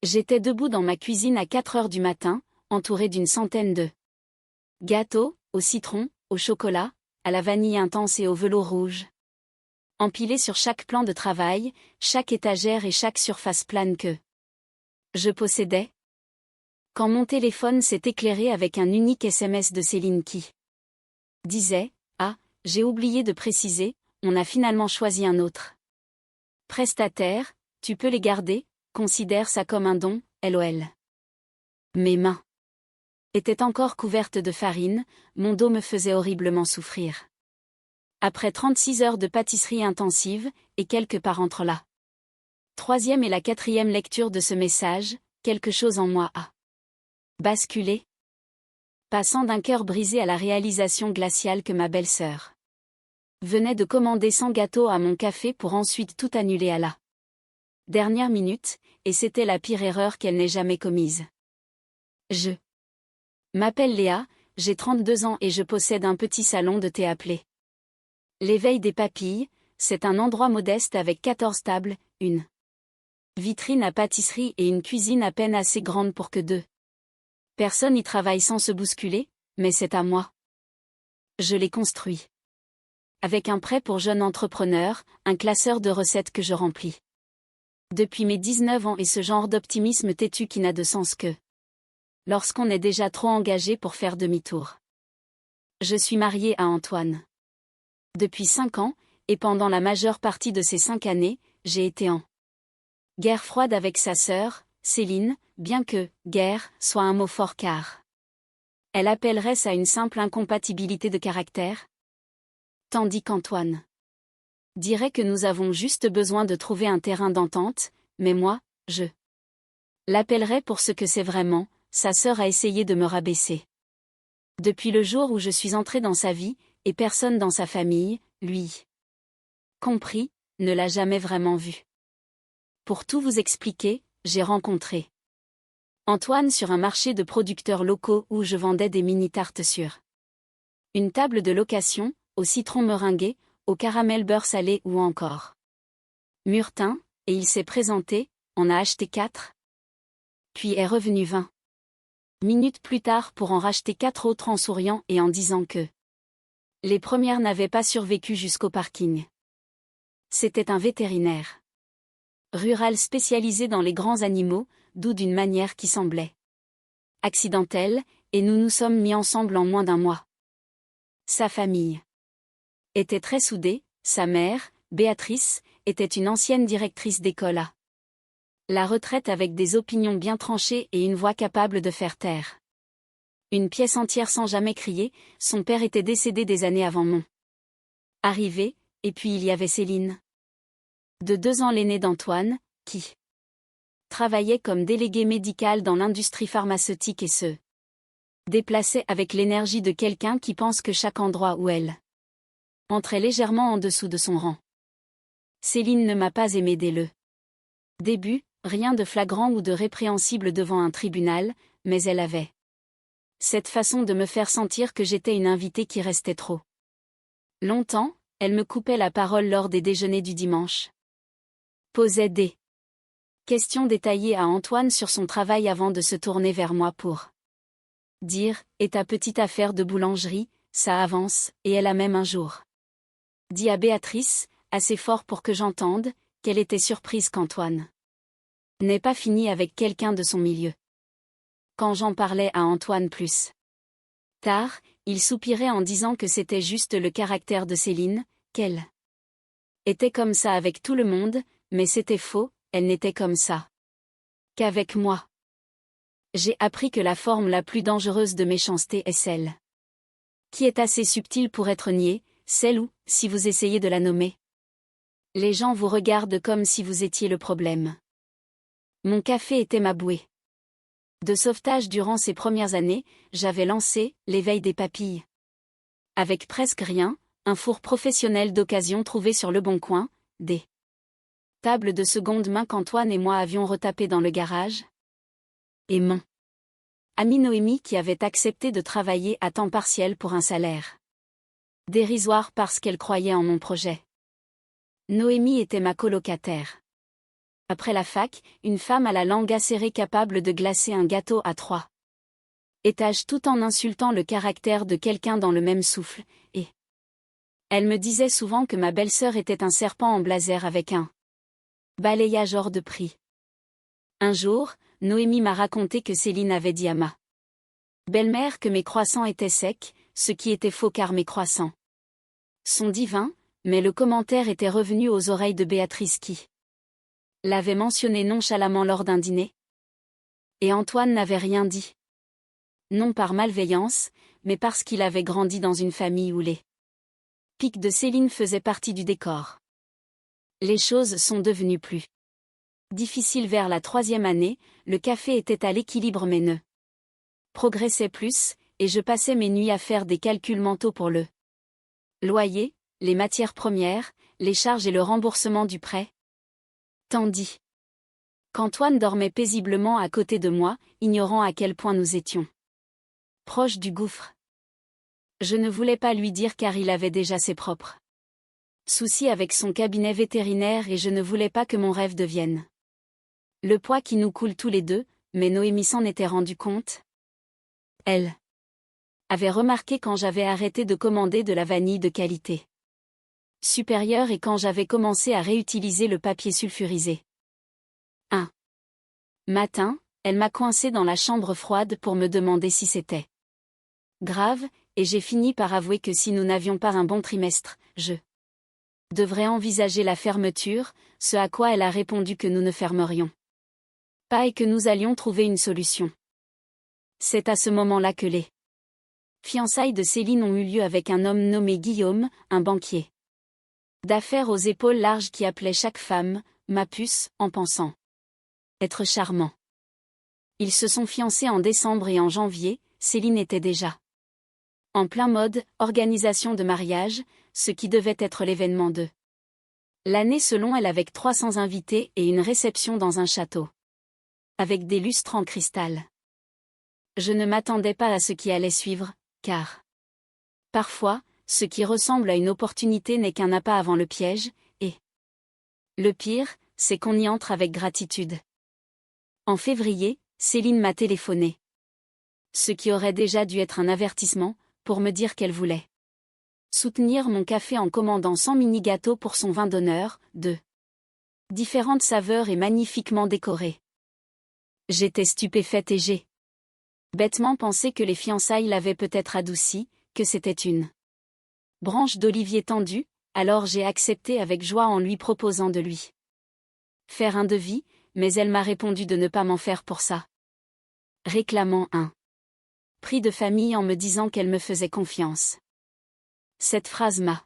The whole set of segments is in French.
J'étais debout dans ma cuisine à 4 heures du matin, entourée d'une centaine de gâteaux, au citron, au chocolat, à la vanille intense et au velours rouge. Empilés sur chaque plan de travail, chaque étagère et chaque surface plane que je possédais. Quand mon téléphone s'est éclairé avec un unique SMS de Céline qui disait « Ah, j'ai oublié de préciser, on a finalement choisi un autre prestataire, tu peux les garder, considère ça comme un don, LOL. » Mes mains étaient encore couvertes de farine, mon dos me faisait horriblement souffrir. Après 36 heures de pâtisserie intensive, et quelques par entre la troisième et la quatrième lecture de ce message, quelque chose en moi a basculé. Passant d'un cœur brisé à la réalisation glaciale que ma belle-sœur venait de commander 100 gâteaux à mon café pour ensuite tout annuler à la dernière minute, et c'était la pire erreur qu'elle n'ait jamais commise. Je m'appelle Léa, j'ai 32 ans et je possède un petit salon de thé appelé L'éveil des papilles. C'est un endroit modeste avec 14 tables, une vitrine à pâtisserie et une cuisine à peine assez grande pour que deux personnes y travaillent sans se bousculer, mais c'est à moi. Je l'ai construit. Avec un prêt pour jeunes entrepreneurs, un classeur de recettes que je remplis depuis mes 19 ans et ce genre d'optimisme têtu qui n'a de sens que lorsqu'on est déjà trop engagé pour faire demi-tour. Je suis mariée à Antoine depuis 5 ans, et pendant la majeure partie de ces 5 années, j'ai été en guerre froide avec sa sœur, Céline, bien que « guerre » soit un mot fort car elle appellerait ça une simple incompatibilité de caractère. Tandis qu'Antoine dirait que nous avons juste besoin de trouver un terrain d'entente, mais moi, je l'appellerais pour ce que c'est vraiment. Sa sœur a essayé de me rabaisser depuis le jour où je suis entrée dans sa vie, et personne dans sa famille, lui compris, ne l'a jamais vraiment vu. Pour tout vous expliquer, j'ai rencontré Antoine sur un marché de producteurs locaux où je vendais des mini-tartes sur une table de location, au citron meringué, au caramel beurre salé ou encore mûretin, et il s'est présenté, on a acheté 4. Puis est revenu 20 minutes plus tard pour en racheter 4 autres en souriant et en disant que les premières n'avaient pas survécu jusqu'au parking. C'était un vétérinaire rural spécialisé dans les grands animaux, d'où d'une manière qui semblait accidentelle, et nous nous sommes mis ensemble en moins d'un mois. Sa famille était très soudée, sa mère, Béatrice, était une ancienne directrice d'école à la retraite avec des opinions bien tranchées et une voix capable de faire taire une pièce entière sans jamais crier. Son père était décédé des années avant mon arrivée, et puis il y avait Céline, de 2 ans l'aînée d'Antoine, qui travaillait comme déléguée médicale dans l'industrie pharmaceutique et se déplaçait avec l'énergie de quelqu'un qui pense que chaque endroit où elle entrait légèrement en dessous de son rang. Céline ne m'a pas aimé dès le début, rien de flagrant ou de répréhensible devant un tribunal, mais elle avait cette façon de me faire sentir que j'étais une invitée qui restait trop longtemps. Elle me coupait la parole lors des déjeuners du dimanche, posait des questions détaillées à Antoine sur son travail avant de se tourner vers moi pour dire « Et ta petite affaire de boulangerie, ça avance », et elle a même un jour dit à Béatrice, assez fort pour que j'entende, qu'elle était surprise qu'Antoine n'ait pas fini avec quelqu'un de son milieu. Quand j'en parlais à Antoine plus tard, il soupirait en disant que c'était juste le caractère de Céline, qu'elle était comme ça avec tout le monde, mais c'était faux, elle n'était comme ça qu'avec moi. J'ai appris que la forme la plus dangereuse de méchanceté est celle qui est assez subtile pour être niée, celle où, si vous essayez de la nommer, les gens vous regardent comme si vous étiez le problème. Mon café était ma bouée de sauvetage durant ces premières années. J'avais lancé l'éveil des papilles avec presque rien, un four professionnel d'occasion trouvé sur le Bon Coin, des tables de seconde main qu'Antoine et moi avions retapées dans le garage, et mon amie Noémie qui avait accepté de travailler à temps partiel pour un salaire dérisoire parce qu'elle croyait en mon projet. Noémie était ma colocataire. Après la fac, une femme à la langue acérée capable de glacer un gâteau à 3 étages tout en insultant le caractère de quelqu'un dans le même souffle, et elle me disait souvent que ma belle-sœur était un serpent en blazer avec un balayage hors de prix. Un jour, Noémie m'a raconté que Céline avait dit à ma belle-mère que mes croissants étaient secs, ce qui était faux car mes croissants sont divins, mais le commentaire était revenu aux oreilles de Béatrice qui l'avait mentionné nonchalamment lors d'un dîner. Et Antoine n'avait rien dit. Non par malveillance, mais parce qu'il avait grandi dans une famille où les pics de Céline faisaient partie du décor. Les choses sont devenues plus difficiles vers la 3e année, le café était à l'équilibre mais ne progressait plus, et je passais mes nuits à faire des calculs mentaux pour le loyer, les matières premières, les charges et le remboursement du prêt. Tandis qu'Antoine dormait paisiblement à côté de moi, ignorant à quel point nous étions proches du gouffre. Je ne voulais pas lui dire car il avait déjà ses propres soucis avec son cabinet vétérinaire et je ne voulais pas que mon rêve devienne le poids qui nous coule tous les deux, mais Noémie s'en était rendu compte. Elle avait remarqué quand j'avais arrêté de commander de la vanille de qualité supérieure et quand j'avais commencé à réutiliser le papier sulfurisé. Un matin, elle m'a coincé dans la chambre froide pour me demander si c'était grave, et j'ai fini par avouer que si nous n'avions pas un bon trimestre, je devrais envisager la fermeture, ce à quoi elle a répondu que nous ne fermerions pas et que nous allions trouver une solution. C'est à ce moment-là que les fiançailles de Céline ont eu lieu avec un homme nommé Guillaume, un banquier d'affaires aux épaules larges qui appelait chaque femme « ma puce » en pensant être charmant. Ils se sont fiancés en décembre et en janvier, Céline était déjà en plein mode organisation de mariage, ce qui devait être l'événement de l'année selon elle avec 300 invités et une réception dans un château avec des lustres en cristal. Je ne m'attendais pas à ce qui allait suivre, car parfois, ce qui ressemble à une opportunité n'est qu'un appât avant le piège, et le pire, c'est qu'on y entre avec gratitude. En février, Céline m'a téléphoné. Ce qui aurait déjà dû être un avertissement, pour me dire qu'elle voulait soutenir mon café en commandant 100 mini-gâteaux pour son vin d'honneur, de différentes saveurs et magnifiquement décorés. J'étais stupéfaite et j'ai bêtement pensé que les fiançailles l'avaient peut-être adouci, que c'était une branche d'olivier tendue, alors j'ai accepté avec joie en lui proposant de lui faire un devis, mais elle m'a répondu de ne pas m'en faire pour ça, réclamant un prix de famille en me disant qu'elle me faisait confiance. Cette phrase m'a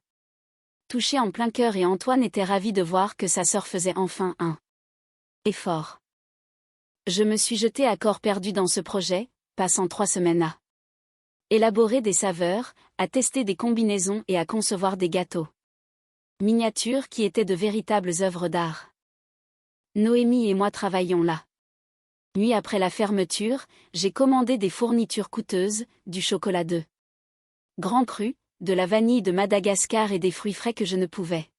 touché en plein cœur et Antoine était ravi de voir que sa sœur faisait enfin un effort. Je me suis jetée à corps perdu dans ce projet, passant 3 semaines à élaborer des saveurs, à tester des combinaisons et à concevoir des gâteaux miniatures qui étaient de véritables œuvres d'art. Noémie et moi travaillions là. Nuit après la fermeture, j'ai commandé des fournitures coûteuses, du chocolat de Grand Cru, de la vanille de Madagascar et des fruits frais que je ne pouvais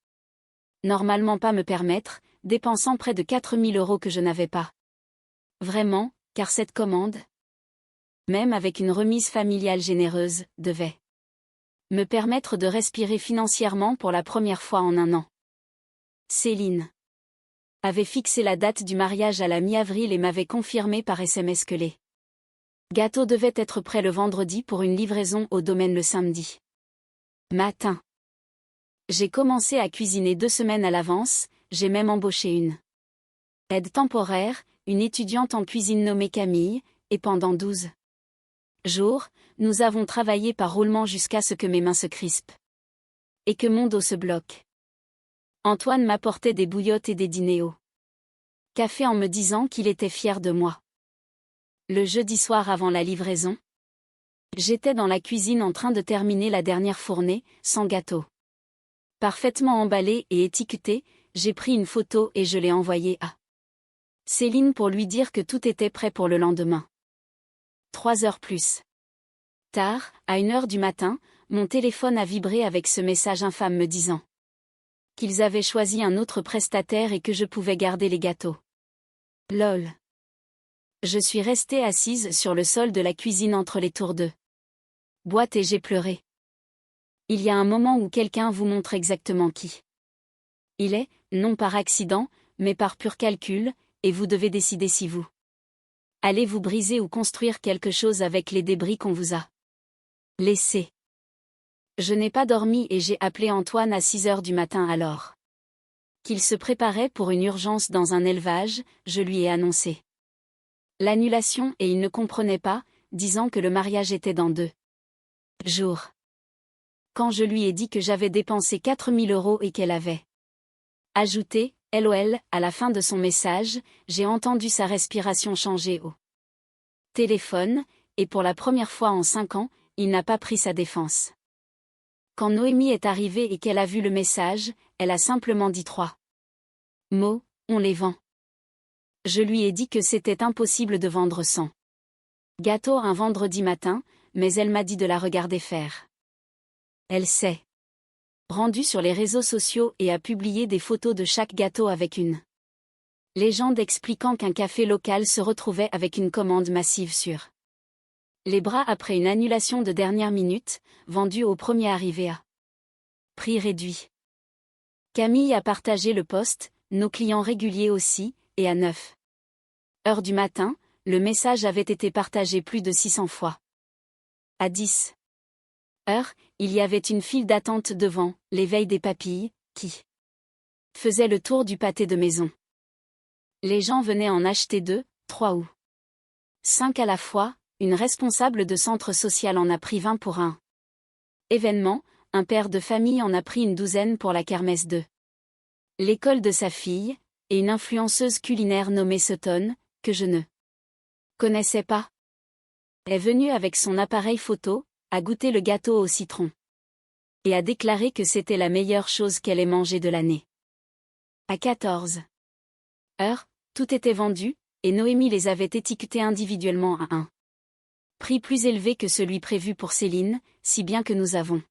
normalement pas me permettre, dépensant près de 4 000 € que je n'avais pas. Vraiment, car cette commande, même avec une remise familiale généreuse, devait me permettre de respirer financièrement pour la première fois en un an. Céline avait fixé la date du mariage à la mi-avril et m'avait confirmé par SMS que les gâteaux devaient être prêts le vendredi pour une livraison au domaine le samedi matin. J'ai commencé à cuisiner 2 semaines à l'avance, j'ai même embauché une aide temporaire, une étudiante en cuisine nommée Camille, et pendant 12 jours, nous avons travaillé par roulement jusqu'à ce que mes mains se crispent et que mon dos se bloque. Antoine m'apportait des bouillottes et des dîners au café en me disant qu'il était fier de moi. Le jeudi soir avant la livraison, j'étais dans la cuisine en train de terminer la dernière fournée, sans gâteau. Parfaitement emballé et étiqueté, j'ai pris une photo et je l'ai envoyée à Céline pour lui dire que tout était prêt pour le lendemain. 3 heures plus tard, à 1 heure du matin, mon téléphone a vibré avec ce message infâme me disant qu'ils avaient choisi un autre prestataire et que je pouvais garder les gâteaux. Lol. Je suis restée assise sur le sol de la cuisine entre les tours de boîte et j'ai pleuré. Il y a un moment où quelqu'un vous montre exactement qui il est, non par accident, mais par pur calcul, et vous devez décider si vous allez vous briser ou construire quelque chose avec les débris qu'on vous a laissés. Je n'ai pas dormi et j'ai appelé Antoine à 6 heures du matin alors qu'il se préparait pour une urgence dans un élevage, je lui ai annoncé l'annulation et il ne comprenait pas, disant que le mariage était dans 2 jours. Quand je lui ai dit que j'avais dépensé 4 000 € et qu'elle avait ajouté « LOL » à la fin de son message, j'ai entendu sa respiration changer au téléphone, et pour la première fois en 5 ans, il n'a pas pris sa défense. Quand Noémie est arrivée et qu'elle a vu le message, elle a simplement dit 3 mots, on les vend. Je lui ai dit que c'était impossible de vendre 100 gâteaux un vendredi matin, mais elle m'a dit de la regarder faire. Elle s'est rendue sur les réseaux sociaux et a publié des photos de chaque gâteau avec une légende expliquant qu'un café local se retrouvait avec une commande massive sur les bras après une annulation de dernière minute, vendue au premier arrivé à prix réduit. Camille a partagé le post, nos clients réguliers aussi, et à 9 heures du matin, le message avait été partagé plus de 600 fois. À 10 heures, il y avait une file d'attente devant l'éveil des papilles, qui faisait le tour du pâté de maison. Les gens venaient en acheter 2, 3 ou 5 à la fois, une responsable de centre social en a pris 20 pour un événement, un père de famille en a pris une douzaine pour la kermesse de l'école de sa fille, et une influenceuse culinaire nommée Sutton, que je ne connaissais pas, est venue avec son appareil photo, a goûté le gâteau au citron. Et a déclaré que c'était la meilleure chose qu'elle ait mangée de l'année. À 14 heures, tout était vendu, et Noémie les avait étiquetés individuellement à un prix plus élevé que celui prévu pour Céline, si bien que nous avons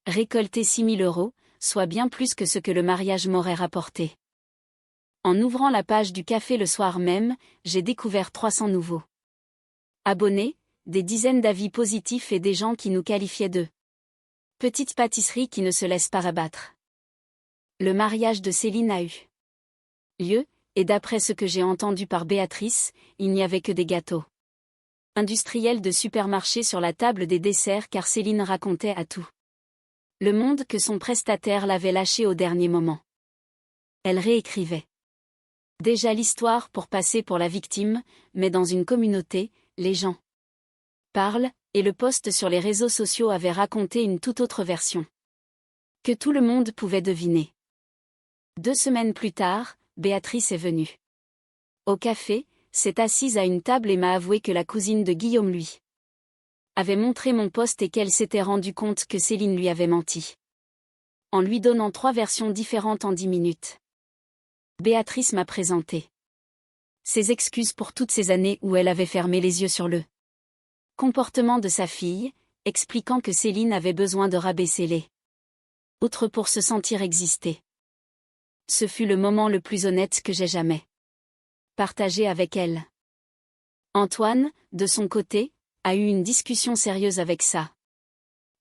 récolté 6 000 €, soit bien plus que ce que le mariage m'aurait rapporté. En ouvrant la page du café le soir même, j'ai découvert 300 nouveaux abonnés, des dizaines d'avis positifs et des gens qui nous qualifiaient de petite pâtisserie qui ne se laisse pas abattre. Le mariage de Céline a eu lieu, et d'après ce que j'ai entendu par Béatrice, il n'y avait que des gâteaux industriels de supermarché sur la table des desserts car Céline racontait à tout le monde que son prestataire l'avait lâché au dernier moment. Elle réécrivait déjà l'histoire pour passer pour la victime, mais dans une communauté, les gens parlent, et le post sur les réseaux sociaux avait raconté une toute autre version que tout le monde pouvait deviner. 2 semaines plus tard, Béatrice est venue au café, s'est assise à une table et m'a avoué que la cousine de Guillaume lui avait montré mon post et qu'elle s'était rendue compte que Céline lui avait menti. En lui donnant 3 versions différentes en 10 minutes. Béatrice m'a présenté ses excuses pour toutes ces années où elle avait fermé les yeux sur le comportement de sa fille, expliquant que Céline avait besoin de rabaisser les autres pour se sentir exister. Ce fut le moment le plus honnête que j'ai jamais partagé avec elle. Antoine, de son côté, a eu une discussion sérieuse avec sa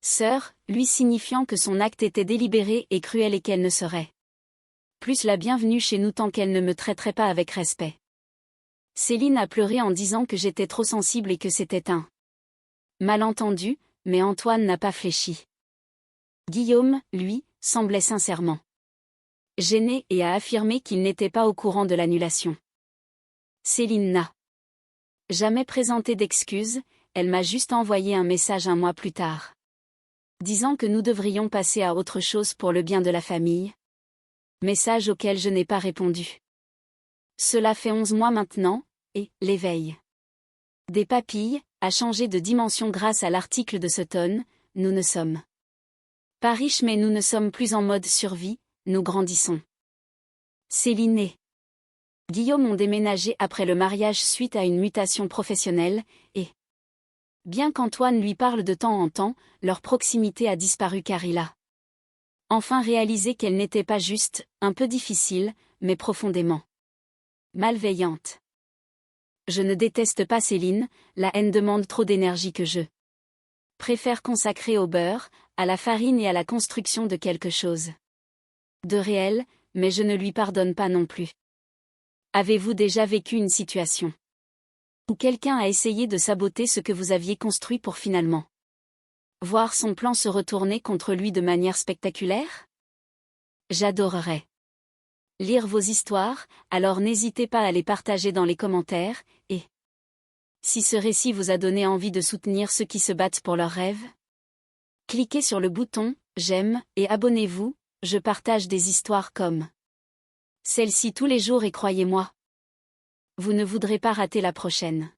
sœur, lui signifiant que son acte était délibéré et cruel et qu'elle ne serait plus la bienvenue chez nous tant qu'elle ne me traiterait pas avec respect. Céline a pleuré en disant que j'étais trop sensible et que c'était un malentendu, mais Antoine n'a pas fléchi. Guillaume, lui, semblait sincèrement gêné et a affirmé qu'il n'était pas au courant de l'annulation. Céline n'a jamais présenté d'excuses, elle m'a juste envoyé un message un mois plus tard, disant que nous devrions passer à autre chose pour le bien de la famille. Message auquel je n'ai pas répondu. Cela fait 11 mois maintenant, et l'éveil des papilles a changé de dimension grâce à l'article de Sutton. Nous ne sommes pas riches mais nous ne sommes plus en mode survie, nous grandissons. Céline et Guillaume ont déménagé après le mariage suite à une mutation professionnelle, et bien qu'Antoine lui parle de temps en temps, leur proximité a disparu car il a Enfin réaliser qu'elle n'était pas juste, un peu difficile, mais profondément malveillante. Je ne déteste pas Céline, la haine demande trop d'énergie que je préfère consacrer au beurre, à la farine et à la construction de quelque chose de réel, mais je ne lui pardonne pas non plus. Avez-vous déjà vécu une situation où quelqu'un a essayé de saboter ce que vous aviez construit pour finalement voir son plan se retourner contre lui de manière spectaculaire? J'adorerais lire vos histoires, alors n'hésitez pas à les partager dans les commentaires, et si ce récit vous a donné envie de soutenir ceux qui se battent pour leurs rêves, cliquez sur le bouton « J'aime » et abonnez-vous, je partage des histoires comme celle-ci tous les jours et croyez-moi, vous ne voudrez pas rater la prochaine.